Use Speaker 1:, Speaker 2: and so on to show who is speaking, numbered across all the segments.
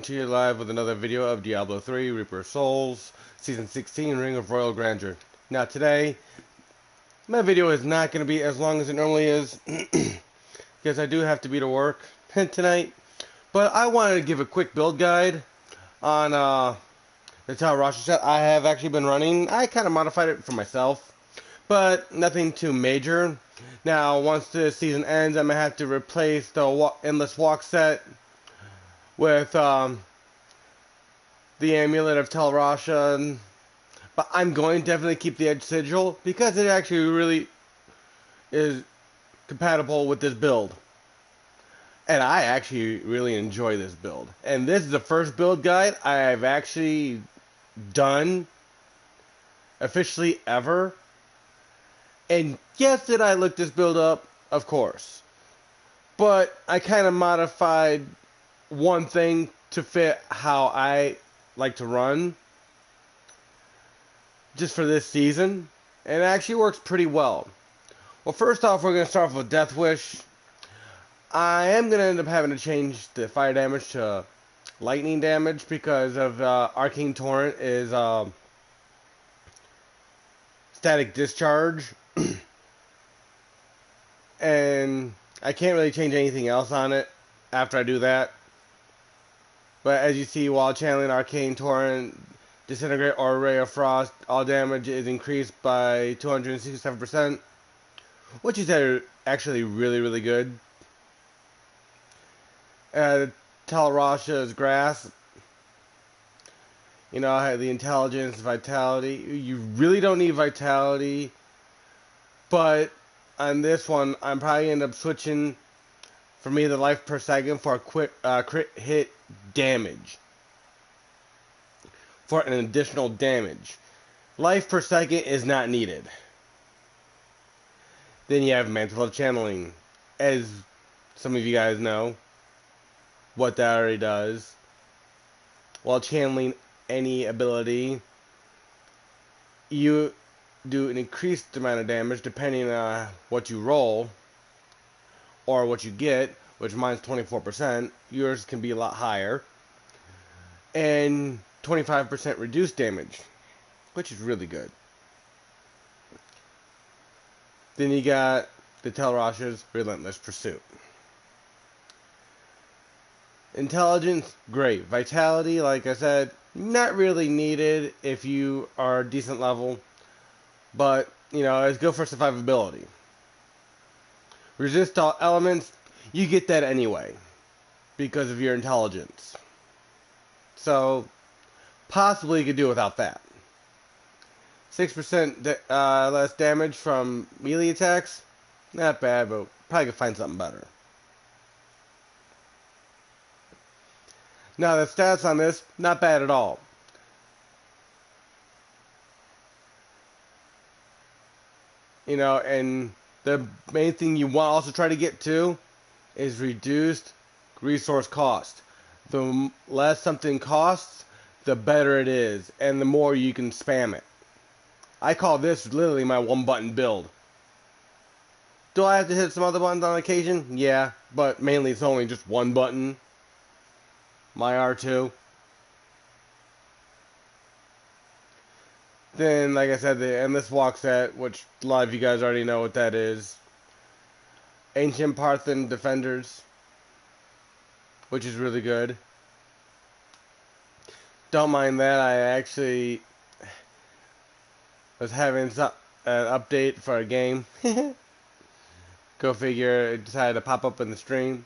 Speaker 1: To you live with another video of Diablo 3 Reaper of Souls Season 16 Ring of Royal Grandeur. Now today, my video is not going to be as long as it normally is because I do have to be to work tonight. But I wanted to give a quick build guide on the Tal Rasha set I have actually been running. I kind of modified it for myself, but nothing too major. Now once the season ends, I'm going to have to replace the Endless Walk set with the Amulet of Tal Rasha, but I'm going to definitely keep the Edge Sigil because it actually really is compatible with this build. And I actually really enjoy this build. And this is the first build guide I've actually done officially ever. And yes, did I look this build up? Of course. But I kind of modified one thing to fit how I like to run just for this season, and it actually works pretty well. Well, first off, we're going to start off with Death Wish. I am going to end up having to change the fire damage to lightning damage because of Arcane Torrent is static discharge, and I can't really change anything else on it after I do that. But as you see, while channeling Arcane Torrent, Disintegrate or Ray of Frost, all damage is increased by 267%, which is actually really good. Tal Rasha's Grass, you know, I have the Intelligence, Vitality. You really don't need Vitality, but on this one, I'm probably end up switching for me the life per second for a crit hit damage. For an additional damage. Life per second is not needed. Then you have Mantle of Channeling. As some of you guys know, what that already does. While channeling any ability, you do an increased amount of damage depending on what you roll or what you get, which mine's 24%. Yours can be a lot higher. And 25% reduced damage, which is really good. Then you got the Tal Rasha's Relentless Pursuit. Intelligence, great. Vitality, like I said, not really needed if you are a decent level, but, you know, it's good for survivability. Resist all elements, you get that anyway, because of your intelligence. So, possibly you could do without that. 6% less damage from melee attacks. Not bad, but probably could find something better. Now the stats on this, not bad at all. You know, and the main thing you want to also try to get to is reduced resource cost. The less something costs, the better it is, and the more you can spam it. I call this literally my one button build. Do I have to hit some other buttons on occasion? Yeah, but mainly it's only just one button. My R2. Then, like I said, the Endless Walk set, which a lot of you guys already know what that is. Ancient Parthen Defenders, which is really good. Don't mind that, I actually was having an update for a game. Go figure, it decided to pop up in the stream.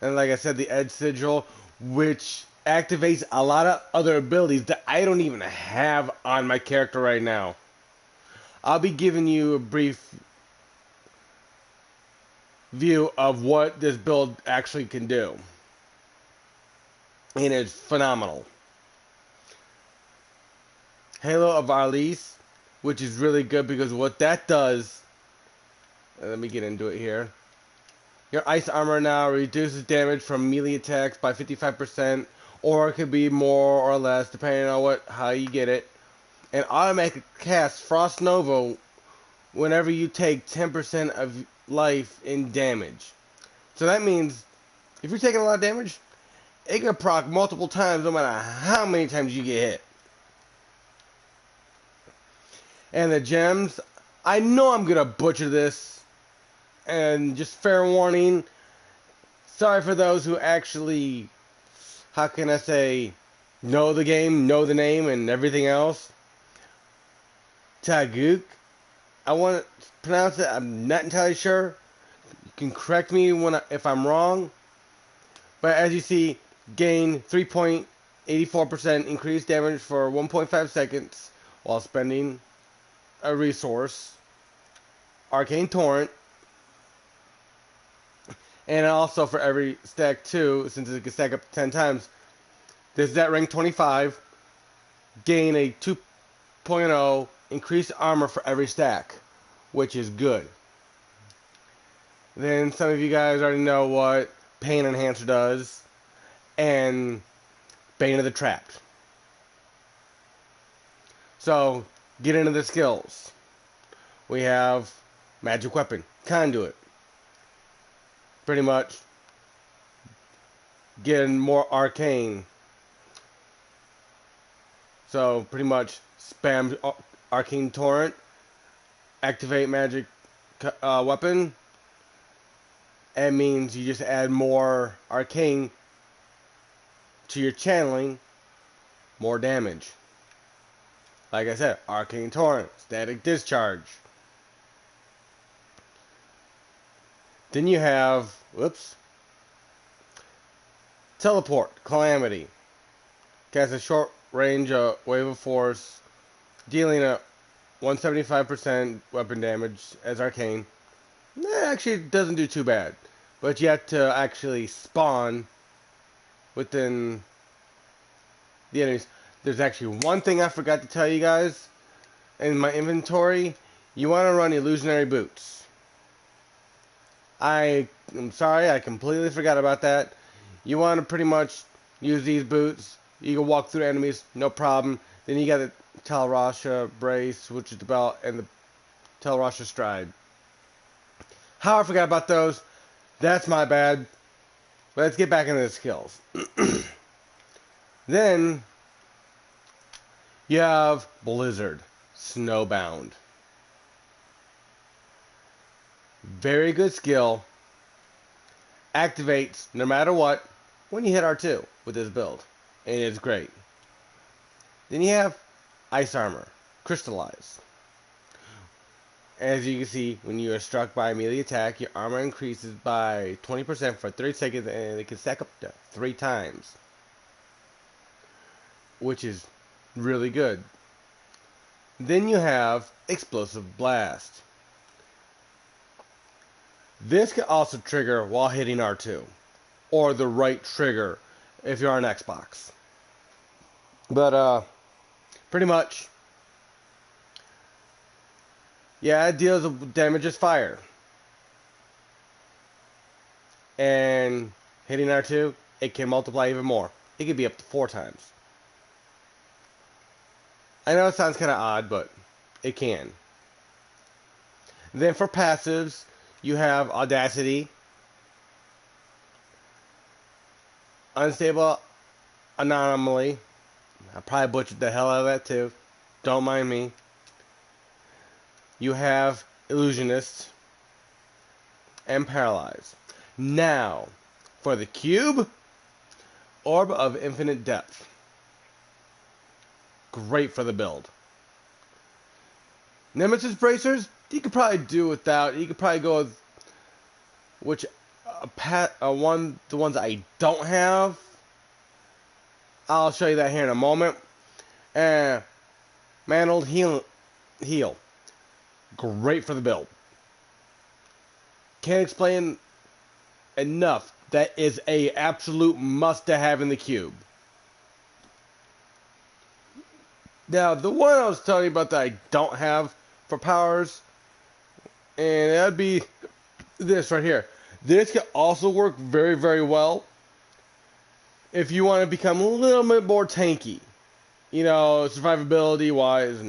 Speaker 1: And like I said, the Edge Sigil, which activates a lot of other abilities that I don't even have on my character right now. I'll be giving you a brief view of what this build actually can do. And it's phenomenal. Halo of Arlis, which is really good because what that does, let me get into it here. Your ice armor now reduces damage from melee attacks by 55%, or it could be more or less depending on how you get it. And automatically cast Frost Nova whenever you take 10% of life in damage. So that means if you're taking a lot of damage, it can proc multiple times no matter how many times you get hit. And the gems, I know I'm gonna butcher this, and just fair warning, sorry for those who actually, how can I say, know the game, know the name, and everything else. Taguk, I want to pronounce it, I'm not entirely sure. You can correct me if I'm wrong. But as you see, gain 3.84% increased damage for 1.5 seconds while spending a resource, Arcane Torrent, and also for every stack too, since it can stack up to 10 times. This is at rank 25, gain a 2.0 increased armor for every stack, which is good. Then some of you guys already know what Pain Enhancer does, and Bane of the Trapped. So, get into the skills. We have Magic Weapon, Conduit. Pretty much getting more arcane. So, pretty much spam Arcane Torrent, activate Magic Weapon. It means you just add more arcane to your channeling, more damage. Like I said, Arcane Torrent, Static Discharge. Then you have, Teleport, Calamity. Cast a short range wave of force, dealing a 175% weapon damage as arcane. Actually, it doesn't do too bad. But you have to actually spawn within the enemies. There's actually one thing I forgot to tell you guys. In my inventory, you want to run Illusionary Boots. I'm sorry, I completely forgot about that. You want to pretty much use these boots. You can walk through enemies, no problem. Then you got the Tal Rasha brace, which is the belt, and the Tal Rasha stride. How I forgot about those, that's my bad. Let's get back into the skills. Then, you have Blizzard, Snowbound. Very good skill. Activates no matter what when you hit R2 with this build. And it's great. Then you have Ice Armor, Crystallize. As you can see, when you are struck by a melee attack, your armor increases by 20% for 30 seconds, and it can stack up to 3 times. Which is really good. Then you have Explosive Blast. This can also trigger while hitting R2, or the right trigger if you're on Xbox. But, pretty much, yeah, it deals with damage as fire. And hitting R2, it can multiply even more. It could be up to 4 times. I know it sounds kind of odd, but it can. Then for passives, you have Audacity, Unstable Anomaly. I probably butchered the hell out of that too. Don't mind me. You have Illusionist and Paralyze. Now, for the cube, Orb of Infinite Depth. Great for the build. Nemesis Bracers, you could probably do without. You could probably go with the ones I don't have. I'll show you that here in a moment. Mantled Heal. Great for the build. Can't explain enough. That is a absolute must to have in the cube. Now, the one I was telling you about that I don't have for powers, and that'd be this right here. This can also work very, very well if you want to become a little bit more tanky. You know, survivability wise.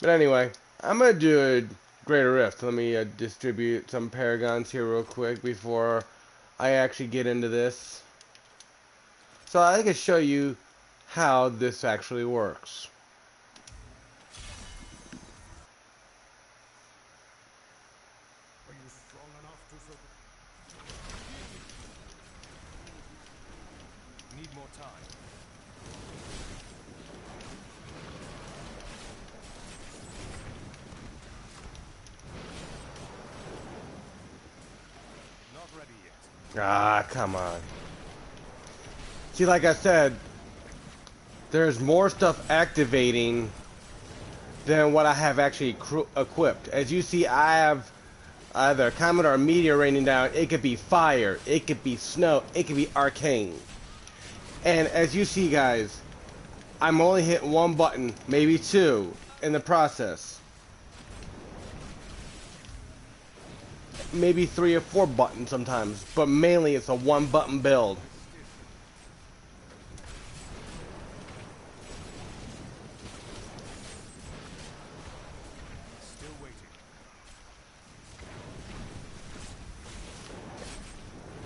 Speaker 1: But anyway, I'm going to do a Greater Rift. Let me distribute some paragons here real quick before I actually get into this. So I can show you how this actually works.
Speaker 2: Are you strong enough to survive? Need more time. Not ready yet.
Speaker 1: Ah, come on. See, like I said, there's more stuff activating than what I have actually equipped. As you see, I have either a comet or a meteor raining down. It could be fire, it could be snow, it could be arcane. And as you see, guys, I'm only hitting one button, maybe two, in the process. Maybe 3 or 4 buttons sometimes, but mainly it's a one button build.
Speaker 2: Still waiting.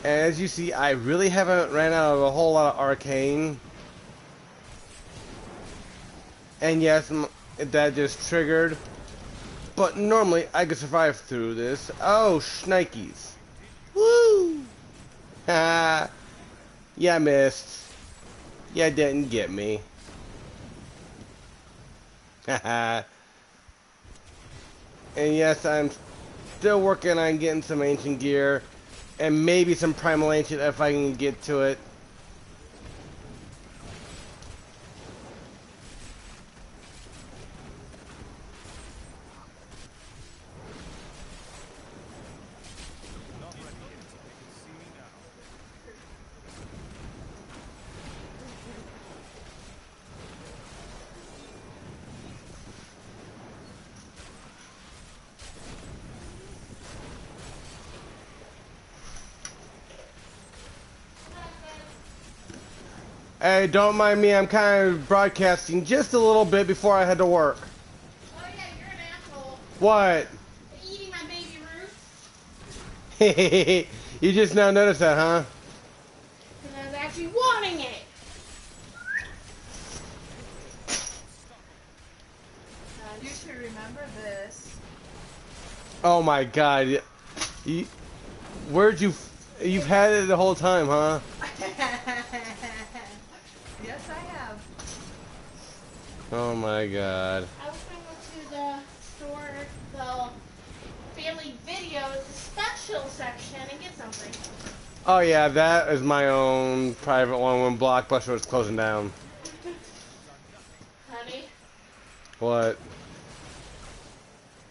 Speaker 1: And as you see, I really haven't ran out of a whole lot of arcane. And yes, that just triggered. But normally, I could survive through this. Oh, shnikes. Woo! Ah, yeah, I missed. Yeah, didn't get me. Haha. And yes, I'm still working on getting some ancient gear. And maybe some primal ancient if I can get to it.
Speaker 2: Not ready yet. They can see me now.
Speaker 1: Hey, don't mind me, I'm kind of broadcasting just a little bit before I head to work.
Speaker 3: Oh yeah, you're an asshole.
Speaker 1: What?
Speaker 3: Eating my baby Ruth.
Speaker 1: You just now noticed that, huh?
Speaker 3: And I was actually wanting it.
Speaker 4: You should remember this.
Speaker 1: Oh my god. You, you've had it the whole time, huh?
Speaker 4: Yes, I have.
Speaker 1: Oh my god.
Speaker 3: I was going to go to the store, the family video, the special section, and get something.
Speaker 1: Oh yeah, that is my own private one when Blockbuster was closing down.
Speaker 3: Honey,
Speaker 1: What?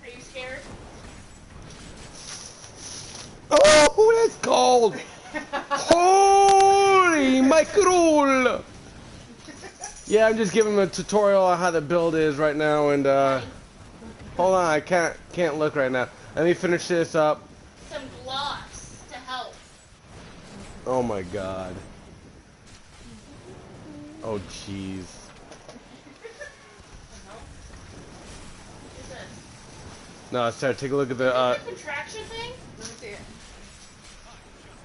Speaker 3: are you scared?
Speaker 1: Oh, that's cold! Holy mackerel! Yeah, I'm just giving him a tutorial on how the build is right now, and hold on, I can't look right now. Let me finish this up.
Speaker 3: Some gloss to help.
Speaker 1: Oh my god. Oh jeez.
Speaker 3: What's this?
Speaker 1: No, Sarah, take a look at
Speaker 3: Is
Speaker 1: the
Speaker 3: this a contraction thing?
Speaker 4: Let me see it.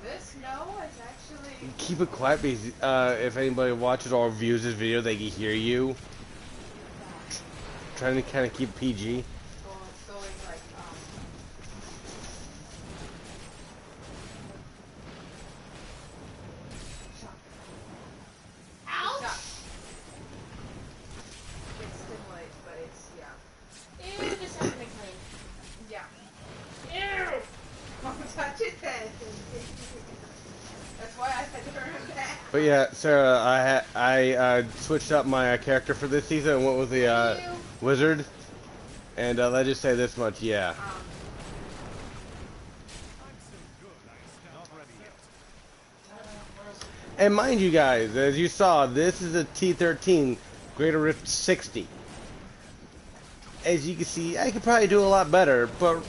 Speaker 4: This, no, it's actually...
Speaker 1: keep it quiet because if anybody watches or views this video, they can hear you. Trying to kind of keep PG.
Speaker 4: going like,
Speaker 3: Ouch!
Speaker 4: it stimulates, but it's, yeah.
Speaker 3: Ew, this has to be clean.
Speaker 4: Yeah.
Speaker 3: Ew!
Speaker 4: Don't touch it then. That's why I had to turn it back.
Speaker 1: But yeah, Sarah, I switched up my character for this season and went with the
Speaker 3: Ew.
Speaker 1: wizard. And let's just say this much, yeah.
Speaker 2: I'm still good. Not ready yet.
Speaker 1: And mind you guys, as you saw, this is a T13 Greater Rift 60. As you can see, I could probably do a lot better, but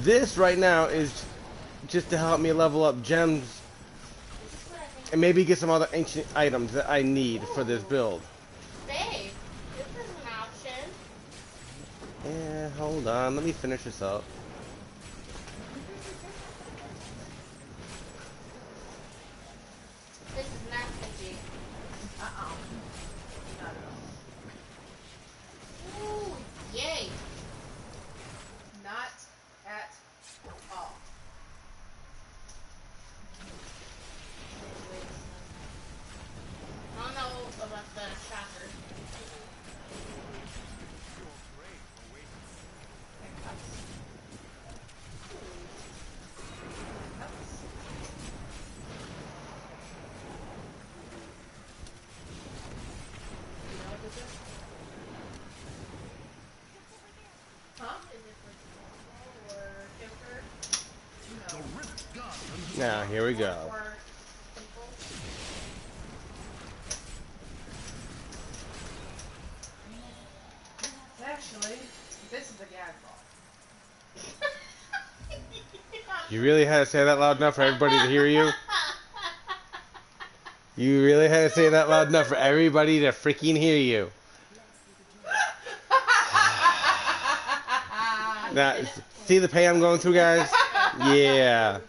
Speaker 1: this right now is just to help me level up gems
Speaker 3: This is what I think.
Speaker 1: and maybe get some other ancient items that I need for this build.
Speaker 3: Babe, this is an option.
Speaker 1: Yeah, hold on. Let me finish this up.
Speaker 3: This is not cringy.
Speaker 4: Uh-oh. Not at all.
Speaker 3: Ooh, yay.
Speaker 4: Not at all.
Speaker 3: I don't know about the shocker.
Speaker 2: Your prey awaits.
Speaker 4: And cups. Cups. You know what this is? Huh?
Speaker 3: Is it for normal or different?
Speaker 4: No.
Speaker 1: Now, here we go.
Speaker 3: Or simple?
Speaker 4: Actually, this is a gag ball.
Speaker 1: You really had to say that loud enough for everybody to hear you? You really had to say that loud enough for everybody to freaking hear you. Now, see the pain I'm going through, guys? Yeah.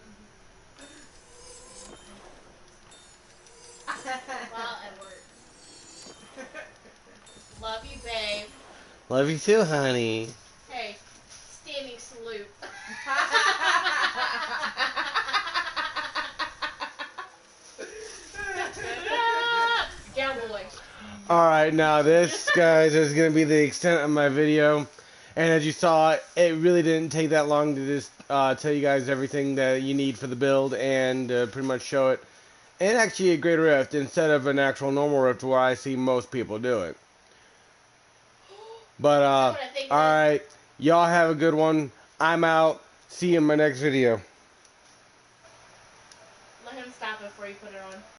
Speaker 3: Well, at work. Love you, babe.
Speaker 1: Love you too, honey.
Speaker 3: Hey, standing salute. Down, boy.
Speaker 1: Alright, now this, guys, is going to be the extent of my video. And as you saw, it really didn't take that long to just tell you guys everything that you need for the build and pretty much show it. And actually a great rift instead of an actual normal rift where I see most people do it. But, alright, y'all have a good one. I'm out. See you in my next video.
Speaker 3: Let him stop it before you put it on.